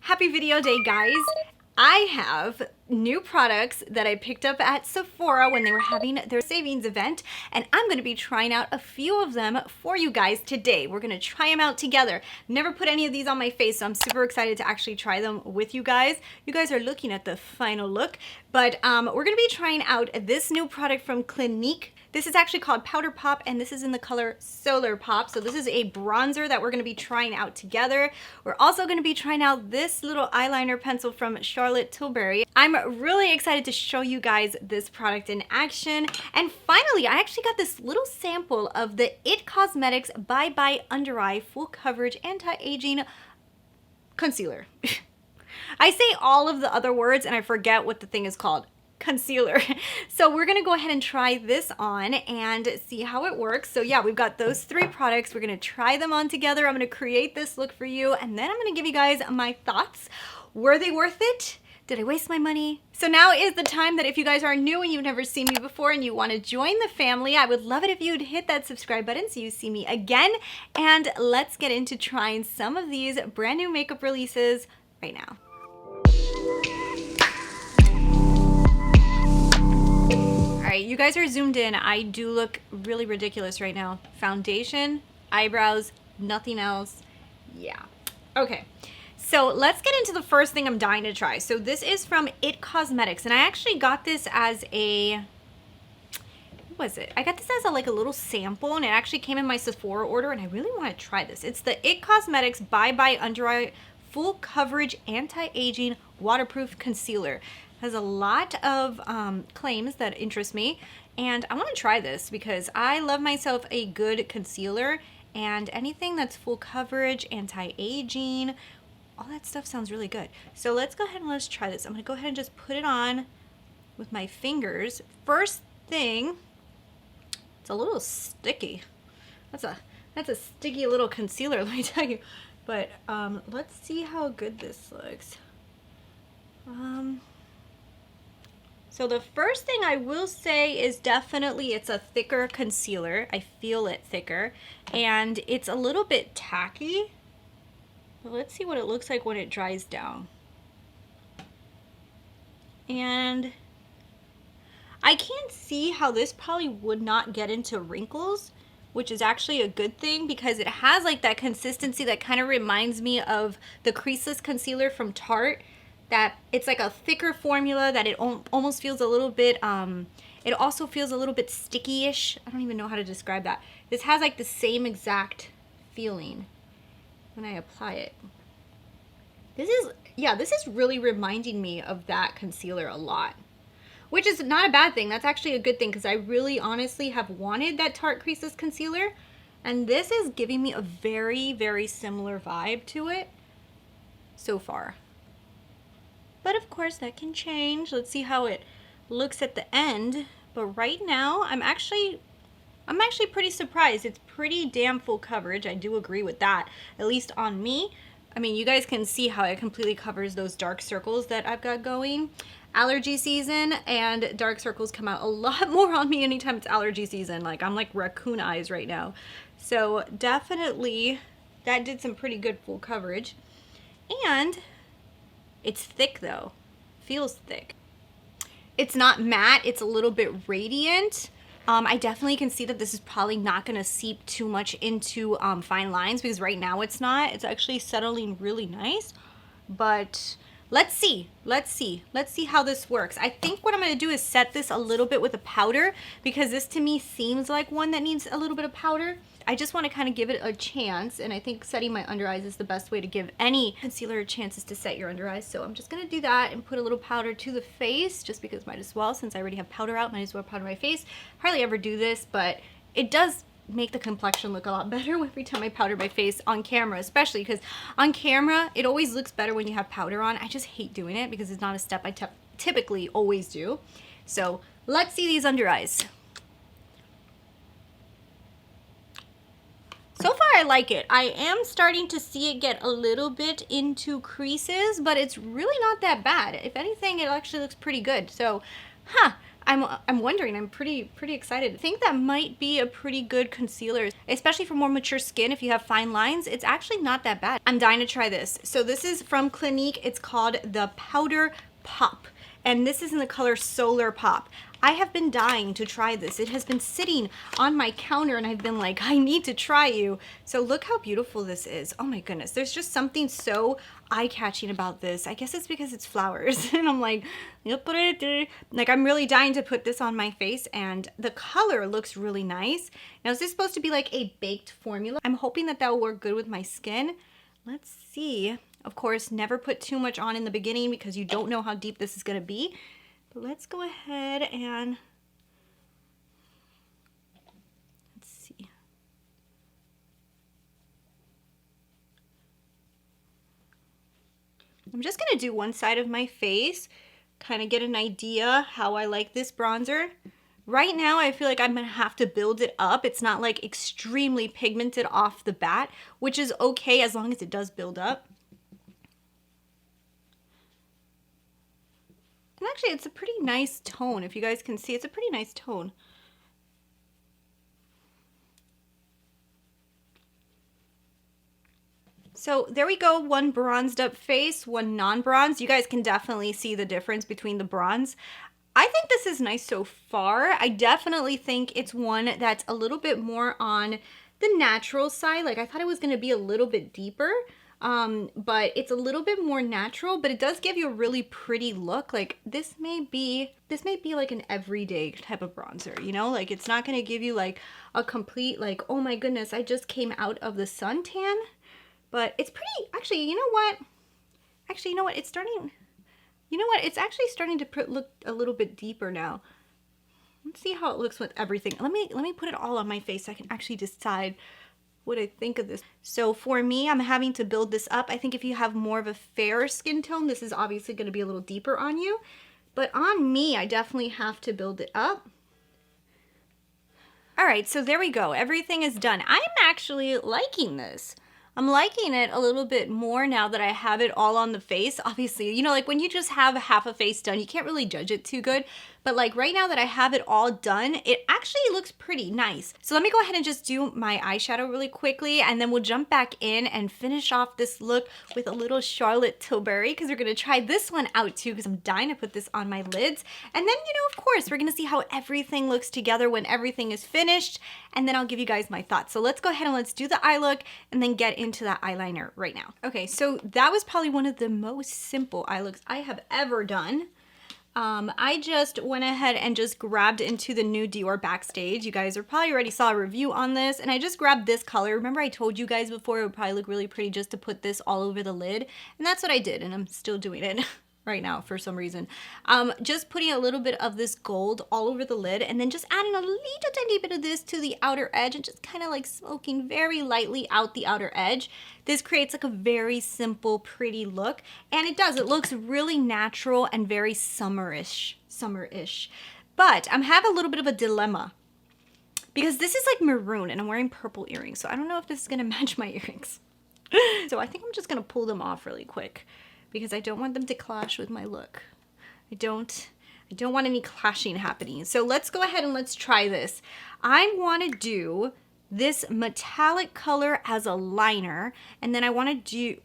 Happy video day, guys. I have new products that I picked up at Sephora when they were having their savings event, and I'm going to be trying out a few of them for you guys today. We're going to try them out together. Never put any of these on my face, so I'm super excited to actually try them with you guys. You guys are looking at the final look, but we're going to be trying out this new product from Clinique. This is actually called Powder Pop, and this is in the color Solar Pop. So this is a bronzer that we're going to be trying out together. We're also going to be trying out this little eyeliner pencil from Tilbury. I'm really excited to show you guys this product in action. And finally, I actually got this little sample of the IT Cosmetics Bye Bye Under Eye Full Coverage Anti-Aging Concealer. I say all of the other words and I forget what the thing is called. Concealer. So we're gonna go ahead and try this on and see how it works. So yeah, we've got those three products. We're gonna try them on together. I'm gonna create this look for you, and then I'm gonna give you guys my thoughts. Were they worth it? Did I waste my money? So now is the time that if you guys are new and you've never seen me before and you want to join the family, I would love it if you'd hit that subscribe button so you see me again. And let's get into trying some of these brand new makeup releases right now. All right, you guys are zoomed in. I do look really ridiculous right now. Foundation, eyebrows, nothing else. Yeah. Okay, so let's get into the first thing I'm dying to try. So this is from IT Cosmetics, and I actually got this as a, what was it? I got this as a little sample, and it actually came in my Sephora order, and I really want to try this. It's the IT Cosmetics Bye Bye Under Eye Full Coverage Anti-Aging Waterproof Concealer. Has a lot of claims that interest me, and I want to try this because I love myself a good concealer, and anything that's full coverage, anti-aging, all that stuff sounds really good. So let's go ahead and let's try this. I'm going to go ahead and just put it on with my fingers. First thing, it's a little sticky. That's a sticky little concealer, let me tell you. But let's see how good this looks. So the first thing I will say is definitely it's a thicker concealer. I feel it thicker, and it's a little bit tacky. But let's see what it looks like when it dries down. And I can't see how this probably would not get into wrinkles, which is actually a good thing because it has like that consistency that kind of reminds me of the creaseless concealer from Tarte. That it's like a thicker formula that it almost feels a little bit, it also feels a little bit sticky-ish. I don't even know how to describe that. This has like the same exact feeling when I apply it. This is really reminding me of that concealer a lot, which is not a bad thing. That's actually a good thing because I really honestly have wanted that Tarte Creaseless Concealer, and this is giving me a very, very similar vibe to it so far. But of course that can change. Let's see how it looks at the end. But right now I'm actually pretty surprised. It's pretty damn full coverage. I do agree with that, at least on me. I mean, you guys can see how it completely covers those dark circles that I've got going. Allergy season, and dark circles come out a lot more on me anytime it's allergy season. Like I'm like raccoon eyes right now. So definitely that did some pretty good full coverage. And it's thick though, feels thick. It's not matte, it's a little bit radiant. I definitely can see that this is probably not gonna seep too much into fine lines because right now it's not. It's actually settling really nice, but let's see how this works. I think what I'm gonna do is set this a little bit with a powder because this to me seems like one that needs a little bit of powder. I just want to kind of give it a chance, and I think setting my under eyes is the best way to give any concealer chances to set your under eyes. So I'm just going to do that and put a little powder to the face just because might as well, since I already have powder out, might as well powder my face. Hardly ever do this, but it does make the complexion look a lot better every time I powder my face on camera, especially because on camera it always looks better when you have powder on. I just hate doing it because it's not a step I typically always do. So let's see these under eyes. So far I like it. I am starting to see it get a little bit into creases, but it's really not that bad. If anything, it actually looks pretty good. So, I'm wondering, I'm pretty excited. I think that might be a pretty good concealer, especially for more mature skin. If you have fine lines, it's actually not that bad. I'm dying to try this. So this is from Clinique. It's called the Powder Pop, and this is in the color Solar Pop. I have been dying to try this. It has been sitting on my counter and I've been like, I need to try you. So look how beautiful this is. Oh my goodness. There's just something so eye-catching about this. I guess it's because it's flowers. And I'm like, I'm really dying to put this on my face, and the color looks really nice. Now, is this supposed to be like a baked formula? I'm hoping that that will work good with my skin. Let's see. Of course, never put too much on in the beginning because you don't know how deep this is going to be. But let's go ahead and let's see. I'm just going to do one side of my face, kind of get an idea how I like this bronzer. Right now, I feel like I'm going to have to build it up. It's not like extremely pigmented off the bat, which is okay as long as it does build up. And actually, it's a pretty nice tone. If you guys can see, it's a pretty nice tone. So there we go, one bronzed up face, one non-bronzed. You guys can definitely see the difference between the bronze. I think this is nice so far. I definitely think it's one that's a little bit more on the natural side. Like, I thought it was going to be a little bit deeper. But it's a little bit more natural, but it does give you a really pretty look. Like, this may be like an everyday type of bronzer, you know? Like, it's not going to give you like a complete, like, oh my goodness, I just came out of the suntan. But it's pretty, actually, you know what? Actually, you know what? It's starting, you know what? It's actually starting to look a little bit deeper now. Let's see how it looks with everything. Let me put it all on my face so I can actually decide what I think of this. So for me, I'm having to build this up. I think if you have more of a fair skin tone, this is obviously going to be a little deeper on you. But on me, I definitely have to build it up. All right, so there we go. Everything is done. I'm actually liking this. I'm liking it a little bit more now that I have it all on the face. Obviously, you know, like when you just have half a face done, you can't really judge it too good. But like right now that I have it all done, it actually looks pretty nice. So let me go ahead and just do my eyeshadow really quickly, and then we'll jump back in and finish off this look with a little Charlotte Tilbury, because we're gonna try this one out too, because I'm dying to put this on my lids. And then, you know, of course, we're gonna see how everything looks together when everything is finished, and then I'll give you guys my thoughts. So let's go ahead and let's do the eye look and then get into that eyeliner right now. Okay, so that was probably one of the most simple eye looks I have ever done. I just went ahead and just grabbed into the new Dior Backstage. You guys are probably already saw a review on this, and I just grabbed this color. Remember I told you guys before it would probably look really pretty just to put this all over the lid, and that's what I did, and I'm still doing it right now for some reason. Just putting a little bit of this gold all over the lid, and then just adding a little tiny bit of this to the outer edge, and just kind of like smoking very lightly out the outer edge. This creates like a very simple, pretty look, and it does. It looks really natural and very summerish. But I'm having a little bit of a dilemma because this is like maroon, and I'm wearing purple earrings, so I don't know if this is gonna match my earrings. So I think I'm just gonna pull them off really quick, because I don't want them to clash with my look. I don't want any clashing happening. So let's go ahead and let's try this. I want to do this metallic color as a liner, and then I want to do,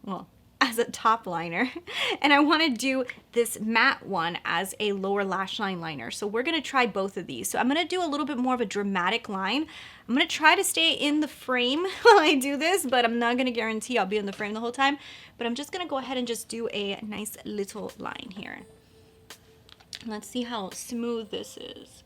well, as a top liner, and I want to do this matte one as a lower lash line liner. So we're going to try both of these. So I'm going to do a little bit more of a dramatic line. I'm going to try to stay in the frame while I do this, but I'm not going to guarantee I'll be in the frame the whole time. But I'm just going to go ahead and just do a nice little line here. Let's see how smooth this is.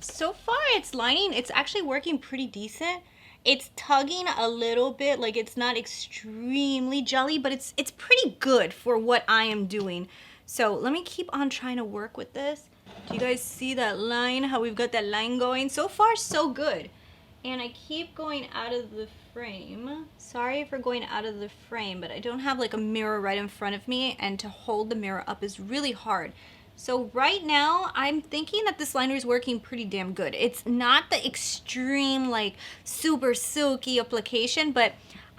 So far it's lining, it's actually working pretty decent. It's tugging a little bit, like it's not extremely jelly, but it's pretty good for what I am doing. So let me keep on trying to work with this. Do you guys see that line, how we've got that line going? So far so good. And I keep going out of the frame. Sorry for going out of the frame, but I don't have like a mirror right in front of me, and to hold the mirror up is really hard. So right now, I'm thinking that this liner is working pretty damn good. It's not the extreme, like, super silky application, but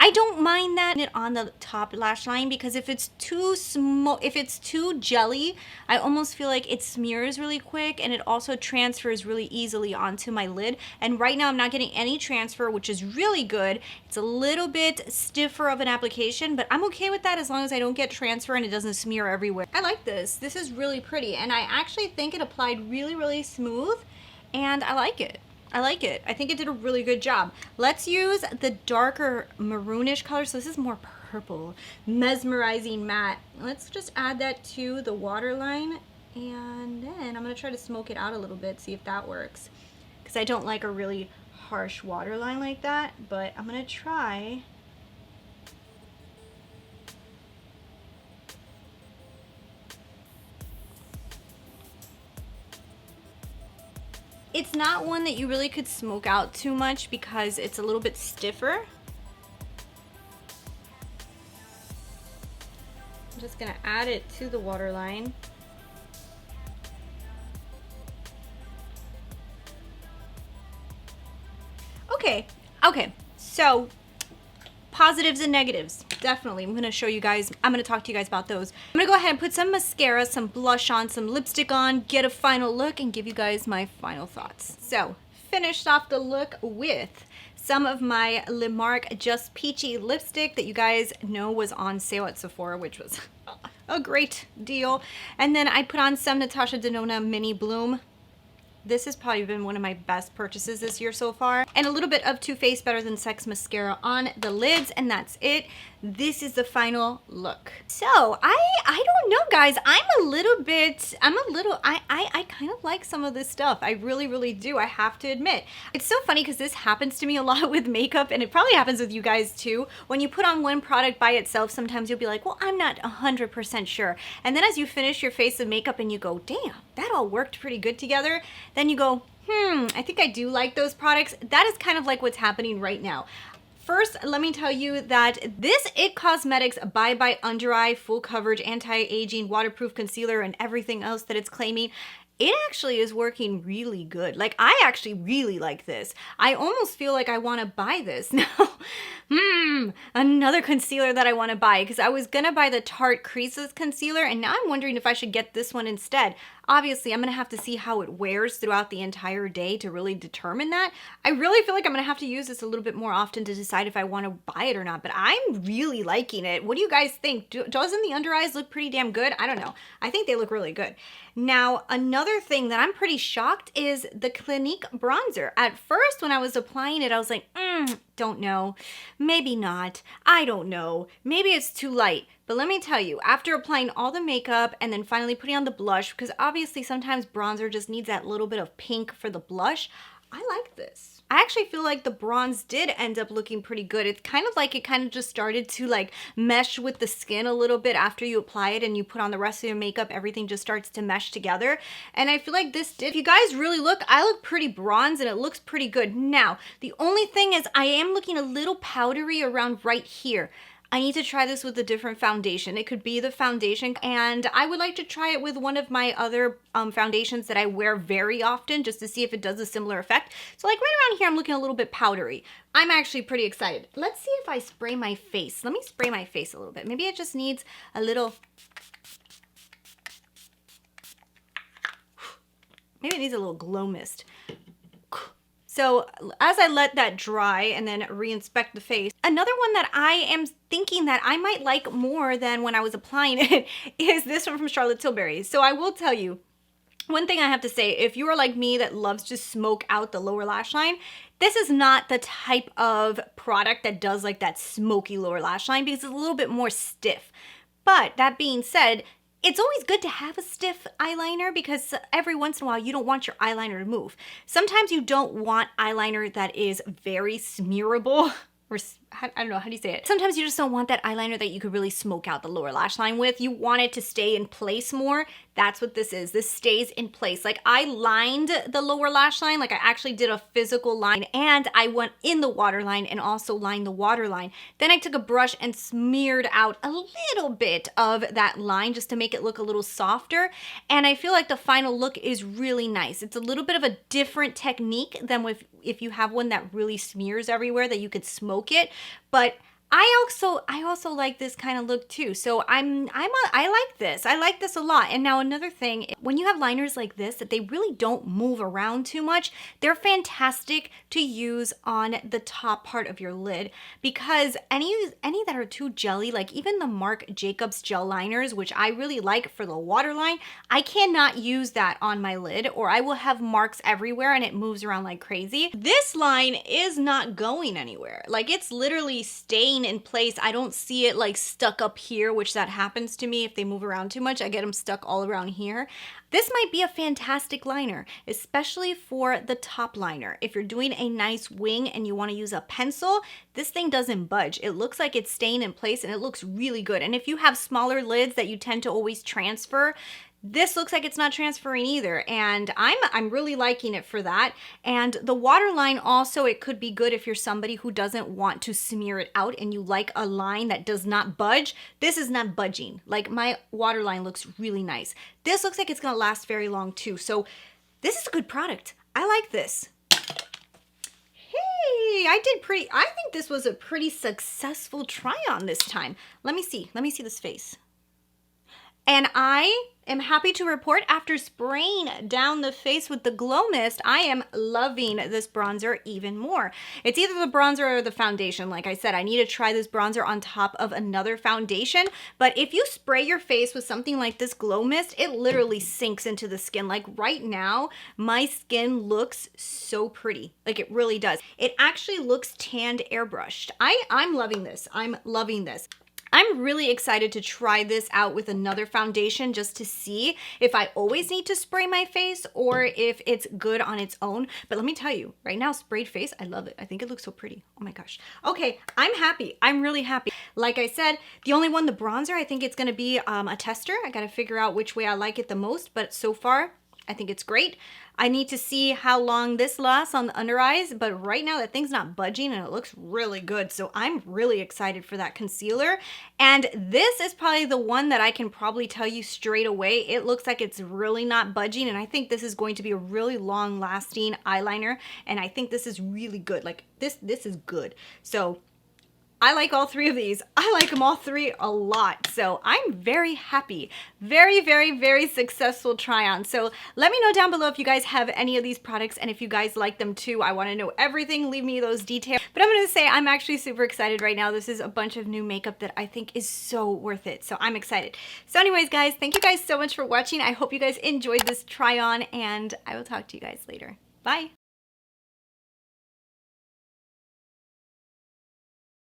I don't mind that on the top lash line, because if it's too small, if it's too jelly, I almost feel like it smears really quick, and it also transfers really easily onto my lid. And right now I'm not getting any transfer, which is really good. It's a little bit stiffer of an application, but I'm okay with that as long as I don't get transfer and it doesn't smear everywhere. I like this. This is really pretty, and I actually think it applied really, really smooth, and I like it. I like it. I think it did a really good job. Let's use the darker maroonish color. So this is more purple. Mesmerizing Matte. Let's just add that to the waterline, and then I'm going to try to smoke it out a little bit, see if that works. Because I don't like a really harsh waterline like that, but I'm going to try. It's not one that you really could smoke out too much because it's a little bit stiffer. I'm just gonna add it to the waterline. Okay, so positives and negatives, definitely. I'm gonna show you guys, I'm gonna talk to you guys about those. I'm gonna go ahead and put some mascara, some blush on, some lipstick on, get a final look, and give you guys my final thoughts. So, finished off the look with some of my Marc Just Peachy lipstick that you guys know was on sale at Sephora, which was a great deal. And then I put on some Natasha Denona Mini Bloom. This has probably been one of my best purchases this year so far. And a little bit of Too Faced Better Than Sex mascara on the lids, and that's it. This is the final look. So I don't know, guys. I kind of like some of this stuff. I really, really do. I have to admit. It's so funny because this happens to me a lot with makeup, and it probably happens with you guys too. When you put on one product by itself, sometimes you'll be like, well, I'm not 100% sure. And then as you finish your face and makeup and you go, damn, that all worked pretty good together. Then you go, I think I do like those products. That is kind of like what's happening right now. First, let me tell you that this IT Cosmetics Bye Bye Under Eye Full Coverage Anti-Aging Waterproof Concealer and everything else that it's claiming, it actually is working really good. Like, I actually really like this. I almost feel like I want to buy this now. Another concealer that I want to buy, because I was going to buy the Tarte Creases concealer, and now I'm wondering if I should get this one instead. Obviously, I'm going to have to see how it wears throughout the entire day to really determine that. I really feel like I'm going to have to use this a little bit more often to decide if I want to buy it or not, but I'm really liking it. What do you guys think? Doesn't the under eyes look pretty damn good? I don't know. I think they look really good. Now, another thing that I'm pretty shocked is the Clinique bronzer. At first, when I was applying it, I was like, don't know. Maybe not. I don't know. Maybe it's too light. But let me tell you, after applying all the makeup and then finally putting on the blush, because obviously sometimes bronzer just needs that little bit of pink for the blush, I like this. I actually feel like the bronze did end up looking pretty good. It's kind of like it kind of just started to like mesh with the skin a little bit after you apply it and you put on the rest of your makeup. Everything just starts to mesh together. And I feel like this did. If you guys really look, I look pretty bronze and it looks pretty good. Now, the only thing is I am looking a little powdery around right here. I need to try this with a different foundation. It could be the foundation, and I would like to try it with one of my other foundations that I wear very often just to see if it does a similar effect. So like right around here, I'm looking a little bit powdery. I'm actually pretty excited. Let's see if I spray my face. Let me spray my face a little bit. Maybe it just needs a little... Maybe it needs a little glow mist. So as I let that dry and then re-inspect the face, another one that I am thinking that I might like more than when I was applying it is this one from Charlotte Tilbury. So I will tell you, one thing I have to say, if you are like me that loves to smoke out the lower lash line, this is not the type of product that does like that smoky lower lash line because it's a little bit more stiff. But that being said, it's always good to have a stiff eyeliner because every once in a while you don't want your eyeliner to move. Sometimes you don't want eyeliner that is very smearable, or I don't know, how do you say it? Sometimes you just don't want that eyeliner that you could really smoke out the lower lash line with. You want it to stay in place more. That's what this is. This stays in place. Like I lined the lower lash line, like I actually did a physical line, and I went in the waterline and also lined the waterline. Then I took a brush and smeared out a little bit of that line just to make it look a little softer. And I feel like the final look is really nice. It's a little bit of a different technique than if you have one that really smears everywhere that you could smoke it. But I also like this kind of look too. So I like this. I like this a lot. And now another thing, when you have liners like this that they really don't move around too much, they're fantastic to use on the top part of your lid, because any that are too jelly, like even the Marc Jacobs gel liners, which I really like for the waterline, I cannot use that on my lid or I will have marks everywhere and it moves around like crazy. This line is not going anywhere. Like it's literally staying in place. I don't see it like stuck up here, which that happens to me if they move around too much. I get them stuck all around here. This might be a fantastic liner, especially for the top liner. If you're doing a nice wing and you want to use a pencil, this thing doesn't budge. It looks like it's staying in place and it looks really good. And if you have smaller lids that you tend to always transfer, this looks like it's not transferring either, and I'm really liking it for that. And the waterline also, it could be good if you're somebody who doesn't want to smear it out and you like a line that does not budge. This is not budging. Like my waterline looks really nice. This looks like it's gonna last very long too. So this is a good product. I like this. Hey, I think this was a pretty successful try on this time. Let me see this face. And I am happy to report, after spraying down the face with the Glow Mist, I am loving this bronzer even more. It's either the bronzer or the foundation. Like I said, I need to try this bronzer on top of another foundation. But if you spray your face with something like this Glow Mist, it literally sinks into the skin. Like right now, my skin looks so pretty. Like it really does. It actually looks tanned airbrushed. I'm loving this. I'm loving this. I'm really excited to try this out with another foundation just to see if I always need to spray my face or if it's good on its own. But let me tell you, right now, sprayed face, I love it. I think it looks so pretty. Oh my gosh. Okay, I'm happy. I'm really happy. Like I said, the only one, the bronzer, I think it's gonna be a tester. I gotta figure out which way I like it the most, but so far, I think it's great. I need to see how long this lasts on the under eyes, but right now that thing's not budging and it looks really good. So I'm really excited for that concealer. And this is probably the one that I can probably tell you straight away. It looks like it's really not budging, and I think this is going to be a really long lasting eyeliner. And I think this is really good. Like this is good. So I like all three of these. I like them all three a lot. So I'm very happy. Very, very, very successful try on. So let me know down below if you guys have any of these products and if you guys like them too. I want to know everything. Leave me those details. But I'm going to say I'm actually super excited right now. This is a bunch of new makeup that I think is so worth it. So I'm excited. So anyways, guys, thank you guys so much for watching. I hope you guys enjoyed this try on, and I will talk to you guys later. Bye.